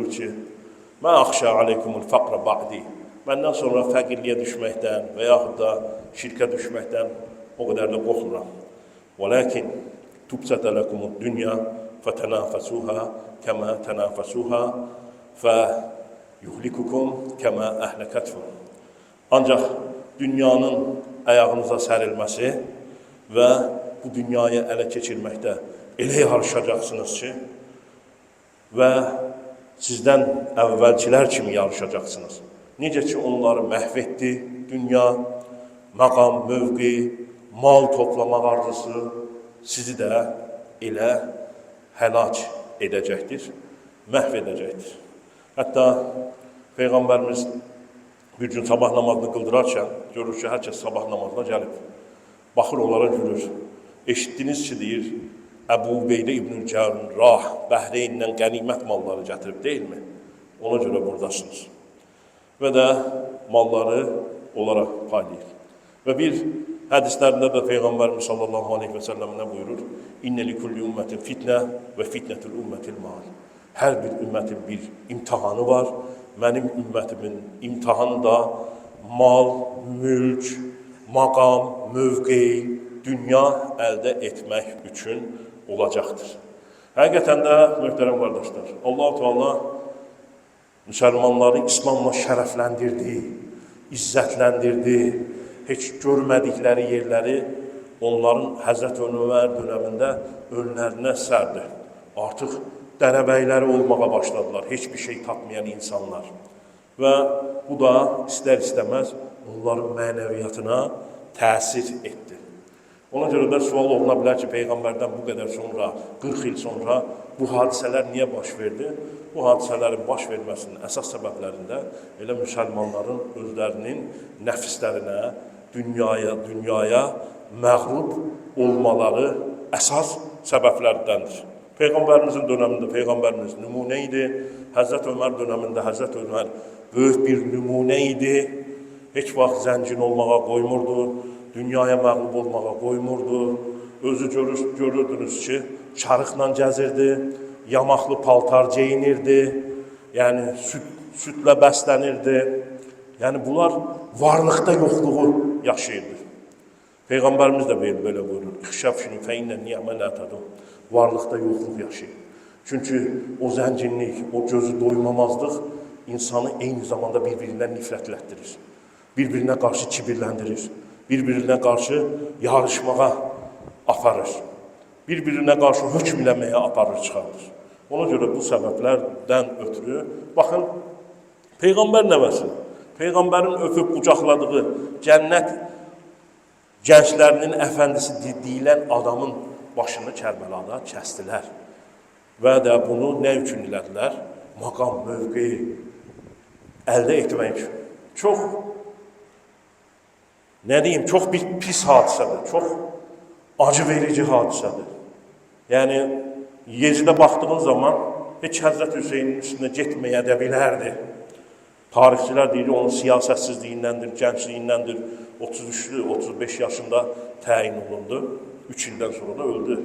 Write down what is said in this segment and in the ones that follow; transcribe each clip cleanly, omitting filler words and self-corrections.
buyurur ki, "Mən axşa aleykumul faqra ba'di." Məndən sonra fəqirliyə düşməkdən və yaxud da şirkə düşməkdən o qədər də qorxmuram. "Velakin tubsata lakumud dunya fatanafasuha kama tanafasuha fa yuhlikukum kama ahlakatkum." Ancaq dünyanın ayağınıza sərilməsi və bu dünyayı ələ keçirməkdə elə yarışacaqsınız ki, və sizdən əvvəlkilər kimi yarışacaqsınız. Necə ki, onları məhv etdi, dünya, məqam, mövqi, mal toplamaq arzusu sizi də elə həlak edəcəkdir, məhv edəcəkdir. Hətta Peyğəmbərimiz bir gün sabah namazını qıldırarkən, görür ki, hər kəs sabah namazına gəlib, baxır onlara gülür. Eşitdiniz ki, deyir, Əbu Ubeydə İbn-i Cərrah Bəhreynlə qənimət malları gətirib, deyilmi? Ona görə buradasınız. Və də malları onlara paylayır. Və bir hədislərində də Peyğəmbərimiz sallallahu aleyhi və səlləm nə buyurur? İnnə likulli ümmətin fitnə və fitnətul ümmətil mal. Hər bir ümmətin bir imtihanı var. Mənim ümmətimin imtihanı da mal, mülk, maqam, mövqi, dünya əldə etmək üçün olacaqdır. Həqiqətən də, möhtərəm qardaşlar, Allah-u Teala müsəlmanları İslamla şərəfləndirdi, izzətləndirdi, heç görmədikləri yerləri onların Həzrət Ömər dönəmində önlərinə sərdi. Artıq dərəbəyləri olmağa başladılar, heç bir şey tapmayan insanlar. Və bu da istər-istəməz onların mənəviyyatına təsir etdi. Ona görə də sual oluna bilər ki, Peyğəmbərdən bu qədər sonra, 40 il sonra bu hadisələr niyə baş verdi? Bu hadisələrin baş verməsinin əsas səbəblərində elə müsəlmanların özlərinin nəfislərinə, dünyaya məğlub olmaları əsas səbəblərdəndir. Peyğəmbərimizin dönəmində Peyğəmbərimiz nümunə idi. Həzrət Ömər dönəmində Həzrət Ömər böyük bir nümunə idi. Heç vaxt zəncin olmağa qoymurdu, dünyaya məğlub olmağa qoymurdu. Özü görürdünüz ki, çarıqla gəzirdi, yamaqlı paltar geyinirdi, yəni südlə bəslənirdi. Yəni bunlar varlıqda yoxluğu yaşayırdı. Peyğəmbərimiz də belə buyurur. İxşəf şunu fəinnə ni'mə la tadun. Varlıqda yoxluq yaşayır. Çünki o zənginlik, o gözü doymamazlıq insanı eyni zamanda bir-birindən nifrətlətdirir. Bir-birinə qarşı kibirləndirir. Bir-birinə qarşı yarışmağa aparır. Bir-birinə qarşı hökm eləməyə aparır, çıxardır. Ona görə bu səbəblərdən ötürü, baxın, Peyğəmbər nəvəsi, Peyğəmbərin öpüb qucaqladığı cənnət gənclərinin əfəndisi deyilən adamın başını Kərbəlada kəstilər. Və də bunu nə üçün elədilər? Maqam, mövqi əldə etmək üçün. Çox, nə deyim, çox bir pis hadisədir, çox acı verici hadisədir. Yəni, Yecidə baxdığın zaman heç Həzrət Hüseynin üstünə getməyə də bilərdi. Tarixçilər deyir, onun siyasətsizliyindəndir, gəncliyindəndir, 33-lü, 35 yaşında təyin olundu, 3 ildən sonra da öldü.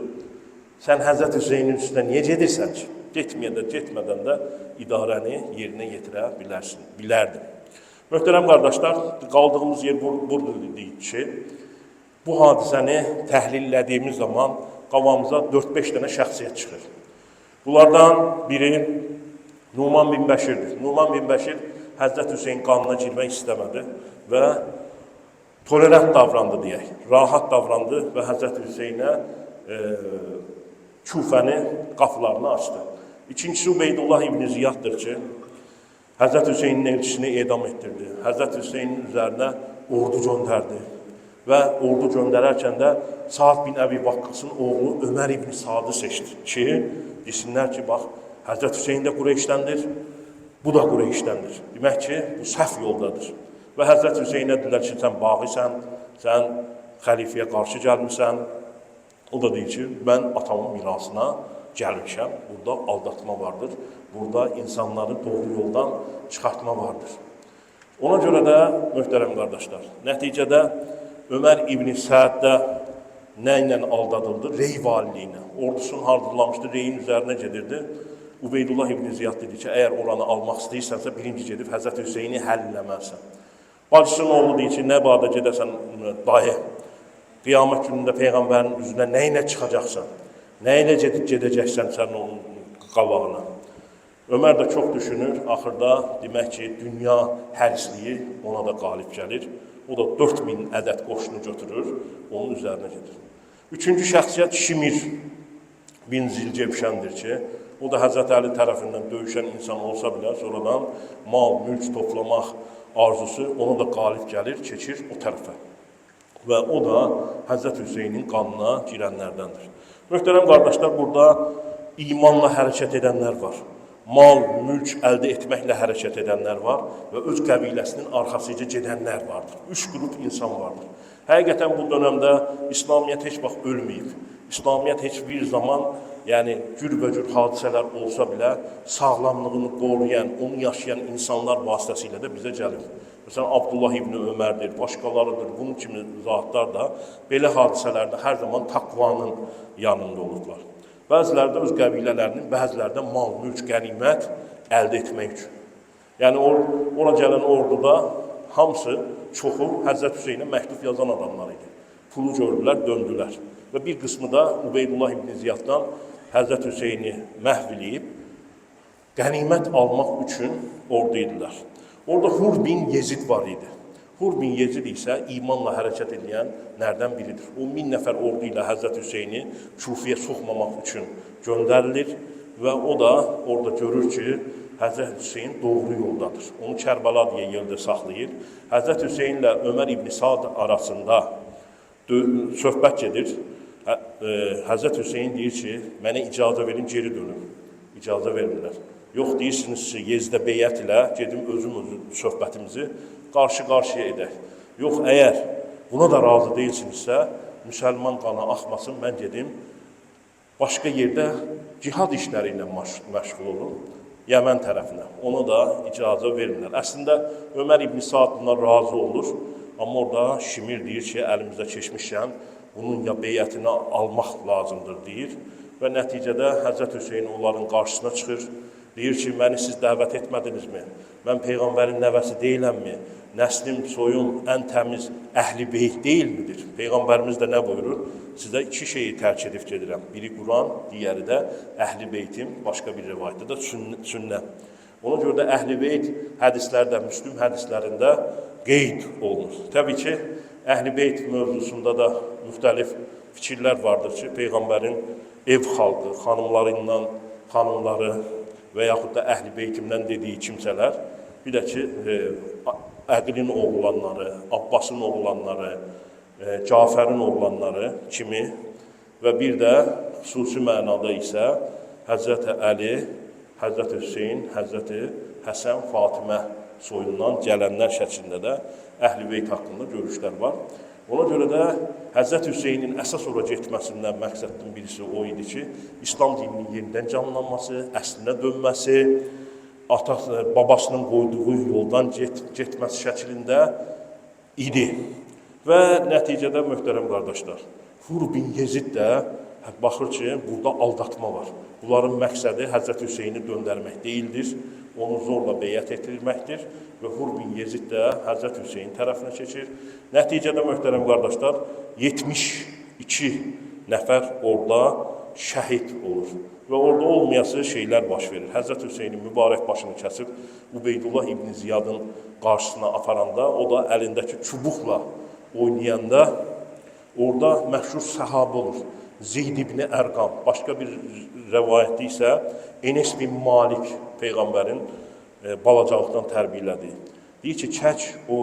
Sən Həzrət Hüseynin üstünə niyə gedirsən ki? Getmədən də idarəni yerinə yetirə bilərdim. Möhtərəm qardaşlar, qaldığımız yer burada deyik ki, bu hadisəni təhlillədiyimiz zaman qabağımıza 4-5 dənə şəxsiyyət çıxır. Bunlardan biri Numan bin Bəşirdir. Numan bin Bəşir Həzrət Hüseyin qanına girmək istəmədi və tolerant davrandı deyək, rahat davrandı və Həzrət Hüseynə Küfəni qapılarını açdı. İkincisi Ubeydullah İbn Ziyaddır ki, Həzrət Hüseynin elçisini edam etdirdi. Həzrət Hüseynin üzərinə ordu göndərdi və ordu göndərərkən də Sa'd bin Əbi Vaqqasın oğlu Ömər ibn Sadı seçdi ki, desinlər ki, bax, Həzrət Hüseyin də Qureyşdəndir, bu da Qureyşdəndir. Demək ki, bu səhv yoldadır. Və Həzrət Hüseynə dedilər ki, sən bağısan, sən xəlifəyə qarşı gəlmirsən. O da deyir ki, mən atamın mirasına gəlmişəm, burada aldatma vardır, burada insanları doğru yoldan çıxartma vardır. Ona görə də, möhtərəm qardaşlar, nəticədə Ömər İbn-i Səəddə nə ilə aldadıldı? Rey valiliyinə. Ordusunu hazırlamışdı, reyin üzərinə gedirdi. Ubeydullah ibn Ziyad dedi ki, əgər oranı almaq istəyirsənsə, birinci gedib Həzrət Hüseyni həll eləməlisən. Bacısının oğlu deyir ki, nə bağda gedəsən dayı, qiyamət günündə Peyğəmbərin üzünə nə ilə çıxacaqsan, nə ilə gedəcəksən sən onun qabağına. Ömər də çox düşünür, axırda demək ki, dünya hərisliyi ona da qalib gəlir. O da 4000 ədəd qoşunu götürür, onun üzərinə gedir. Üçüncü şəxsiyyət Şimir bin Zilcəbşəndir ki, o da Həzrət Əli tərəfindən döyüşən insan olsa bile sonradan mal, mülk toplamaq arzusu ona da qalib gəlir, keçir o tərəfə. Və o da Həzrət Hüseynin qanına girənlərdəndir. Möhtərəm qardaşlar, burada imanla hərəkət edənlər var. Mal, mülk əldə etməklə hərəkət edənlər var və öz qəbiləsinin arxasıca gedənlər vardır. 3 qrup insan vardır. Həqiqətən bu dövrdə İslamiyyət heç vaxt ölməyib. İslamiyyət heç bir zaman, yəni cürbəcür hadisələr olsa bile sağlamlığını qoruyan, onu yaşayan insanlar vasitəsilə də bizə gəlir. Məsələn, Abdullah ibn Ömərdir, başqalarıdır, bunun kimi zatlar da belə hadisələrdə hər zaman taqvanın yanında olurlar. Bəziləri də öz qəbilələrinin, bəziləri də mal, mülk, qənimət əldə etmək üçün. Yəni ora gələn orduda hamısı, çoxu Həzrət Hüseynə məktub yazan adamlar idi. Pulu gördülər, döndülər. Və bir qismi da Ubeydullah ibn Ziyaddan Həzrət Hüseyni məhv eləyib, qənimət almaq üçün ordu idilər. Orada Hur bin Yezid var idi. Hur bin Yezid isə imanla hərəkət edənlərdən biridir. O 1000 nəfər ordu ilə Həzrət Hüseyni Kufiyə soxmamaq üçün göndərilir və o da orada görür ki, Həzrət Hüseyn doğru yoldadır. Onu Kərbəla deyə yerdə saxlayır. Həzrət Hüseyn ilə Ömər ibn Sa'd arasında söhbət gedir. Həzrət Hüseyn deyir ki, mənə icazə verin, geri dönüm. İcazə vermirlər. Yox, deyirsiniz ki, Yezdə beyət ilə gedim özüm söhbətimizi qarşı-qarşıya edək. Yox, əgər buna da razı deyilsinizsə, müsəlman qanı axmasın, mən gedim, başqa yerdə cihad işləri ilə məşğul olun, Yəmən tərəfinə. Ona da icazə vermirlər. Əslində, Ömər ibn Sa'd buna razı olur, amma orada Şimir deyir ki, əlimizdə keçmişkən, bunun ya beyətini almaq lazımdır, deyir. Və nəticədə Həzrət Hüseyin onların qarşısına çıxır, deyir ki, məni siz dəvət etmədinizmi? Mən Peyğəmbərin nəvəsi deyiləmmi? Nəslim, soyum ən təmiz əhl-i beyt deyilmidir? Peyğəmbərimiz də nə buyurur? Sizə 2 şeyi tərk edib gedirəm. Biri Quran, digəri də əhl-i beytim, başqa bir rivayətdə də sünnə. Ona görə də əhl-i beyt hədislərdə, Müslüm hədislərində qeyd olunur. Təbii ki, əhl-i beyt mövzusunda da müxtəlif fikirlər vardır ki, Peyğəmbərin ev xalqı, xanımları və yaxud da əhl-i beytimdən dediyi kimsələr, bir də ki, Əqilin oğlanları, Abbasın oğlanları, Cafərin oğlanları kimi və bir də xüsusi mənada isə Həzrəti Əli, Həzrəti Hüseyin, Həzrəti Həsən, Fatimə soyundan gələnlər şəklində də əhl-i beyt haqqında görüşlər var. Ona görə də Həzrət Hüseynin əsas ora getməsindən məqsədin birisi o idi ki, İslam dininin yenidən canlanması, əslinə dönməsi, babasının qoyduğu yoldan getməsi şəklində idi. Və nəticədə möhtərəm qardaşlar, Hur bin Yezid də baxır ki, burada aldatma var. Bunların məqsədi Həzrət Hüseyni döndərmək deyildir, onu zorla beyət etdirməkdir və Hur bin Yezid də Həzrət Hüseyin tərəfinə keçir. Nəticədə möhtərəm qardaşlar, 72 nəfər orada şəhid olur. Və orada olmayası şeylər baş verir. Həzrət Hüseynin mübarək başını kəsib Ubeydullah ibn Ziyadın qarşısına aparanda, o da əlindəki çubuqla oynayanda orada məşhur səhabə olur. Zeyd ibn Ərqam, başqa bir rəvayətdə isə Enes bin Malik Peyğəmbərin balacaqlıqdan tərbiyələdi. Deyir ki, çək o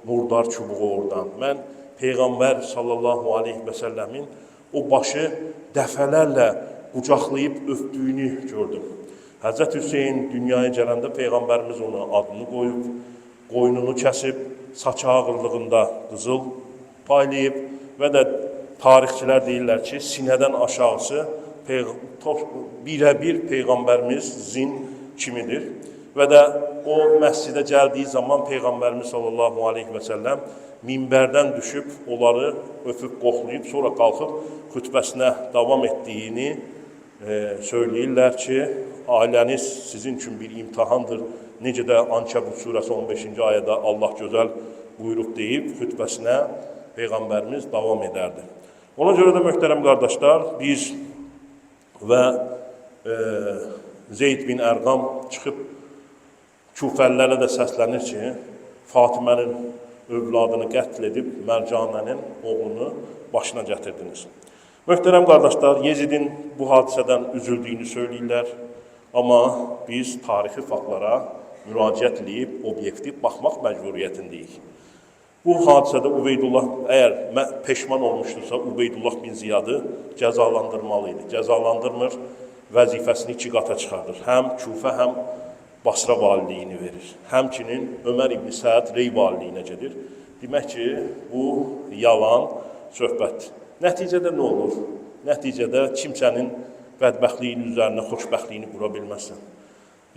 murdar çubuğu oradan. Mən Peyğəmbər sallallahu aleyhi və səlləmin o başı dəfələrlə qucaqlayıb öpdüyünü gördüm. Həzrət Hüseyin dünyaya gələndə Peyğəmbərimiz ona adını qoyub, qoynunu kəsib, saçı ağırlığında qızıl paylayıb və də tarixçilər deyirlər ki, sinədən aşağısı birə-bir Peyğəmbərimizin kimidir. Və də o məscidə gəldiyi zaman Peyğəmbərimiz sallallahu aleyhi və səlləm minbərdən düşüb, onları öpüb, qoxlayıb, sonra qalxıb xütbəsinə davam etdiyini söyləyirlər ki, ailəniz sizin üçün bir imtahandır. Necə də Ankəbut surəsi 15-ci ayədə Allah gözəl buyruq deyib, xütbəsinə Peyğəmbərimiz davam edərdi. Ona görə də möhtərəm qardaşlar, biz və Zeyd bin Ərqam çıxıb Küfəlilərə də səslənir ki, Fatimənin övladını qətl edib Mərcanənin oğlunu başına gətirdiniz. Möhtərəm qardaşlar, Yezidin bu hadisədən üzüldüyünü söyləyirlər, amma biz tarixi faktlara müraciət edib, obyektiv baxmaq məcburiyyətindəyik. Bu hadisədə Ubeydullah əgər peşman olmuşdursa, Ubeydullah bin Ziyadı cəzalandırmalıydı. Cəzalandırmır, vəzifəsini 2 qata çıxardır. Həm Küfə, həm Basra valiliyini verir. Həmçinin Ömər ibn Səad Rey valiliyinə gedir. Demək ki, bu yalan söhbətdir. Nəticədə nə olur? Nəticədə kimsənin bədbəxtliyinin üzərinə xoşbəxtliyini qura bilməzsən.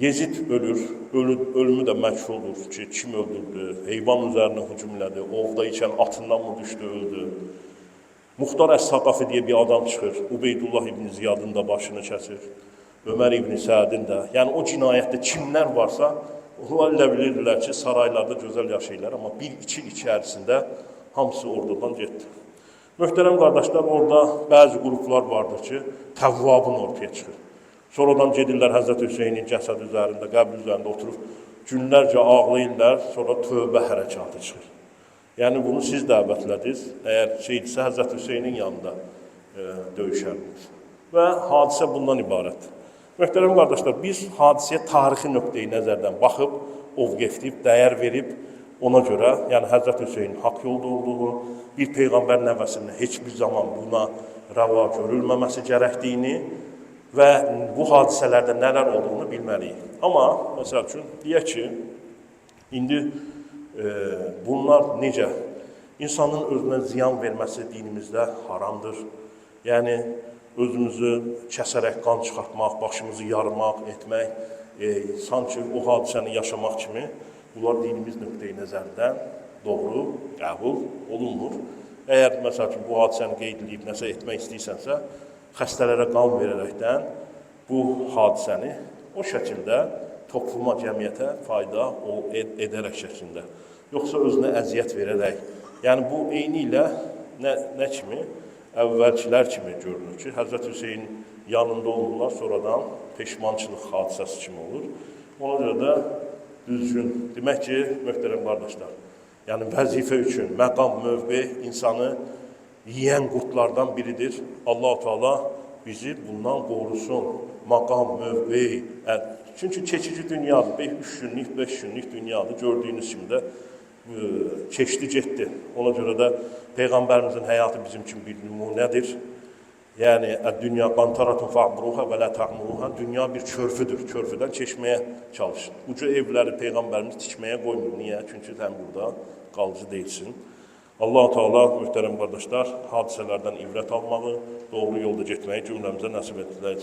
Yezid ölür, ölümü də məchuldur ki, kim öldürdü, heyvan üzərinə hücum elədi, ovda ikən atından mı düşdü, öldü. Muxtar Əs-Saqafi deyə bir adam çıxır, Ubeydullah ibn Ziyadın da başını kəsir. Ömər ibn Səadin də, yəni o cinayətdə kimlər varsa, onlar elə bilirlər ki, saraylarda gözəl yaşayırlar, amma 1-2 il içərisində hamısı ordudan getdi. Möhtərəm qardaşlar, orada bəzi qruplar vardır ki, təvvabın ortaya çıxır. Sonradan gedirlər Həzrət Hüseynin cəsəd üzərində, qəbr üzərində oturub, günlərcə ağlayırlar, sonra tövbə hərəkatı çıxır. Yəni bunu siz dəvətlədiniz, əgər şeydirsə Həzrət Hüseynin yanında döyüşərdiniz. Və hadisə bundan ibarətdir. Möhtərəm qardaşlar, biz hadisəyə tarixi nöqteyi nəzərdən baxıb, obyektiv dəyər verib, ona görə, yəni Həzrət Hüseynin haqq yolda olduğu, bir Peyğəmbər nəvəsində heç bir zaman buna rəva görülməməsi gərəkdiyini və bu hadisələrdə nələr olduğunu bilməliyik. Amma, məsəl üçün, deyək ki, indi bunlar necə? İnsanın özünə ziyan verməsi dinimizdə haramdır. Yəni, özümüzü kəsərək qan çıxartmaq, başımızı yarmaq, etmək, sanki o hadisəni yaşamaq kimi, bunlar dinimiz nöqteyi nəzərdən doğru qəbul olunmur. Əgər, məsəl üçün, bu hadisəni qeyd edib nəsə etmək istəyirsənsə, xəstələrə qan verərəkdən bu hadisəni o şəkildə topluma, cəmiyyətə fayda edərək şəklində. Yoxsa özünə əziyyət verərək. Yəni, bu eyni ilə nə kimi? Əvvəlçilər kimi görünür ki, Həzrət Hüseyin yanında olurlar, sonradan peşmançılıq hadisəsi kimi olur. Ona görə də düzgün. Demək ki, möhtərəm qardaşlar, yəni vəzifə üçün məqam, mövqe insanı yiyən qurtlardan biridir. Allah-u Teala bizi bundan qorusun. Maqam, mövqe. Çünki keçici dünyadır. 3 günlük, 5 günlük dünyadır. Gördüyünüz kimi də keçdi, getdi. Ona görə də Peyğəmbərimizin həyatı bizim üçün bir nümunədir. Yəni, dünya qantaratun fa'buruha və la ta'muruha. Dünya bir körfüdür. Körfüdən keçməyə çalışın. Ucu evləri Peyğəmbərimiz tikməyə qoymur. Niyə? Çünki sən burada qalıcı deyilsin. Allah-u Teala, möhtərəm qardaşlar, hadisələrdən ibrət almağı, doğru yolda getməyi cümləmizə nəsib etdirək.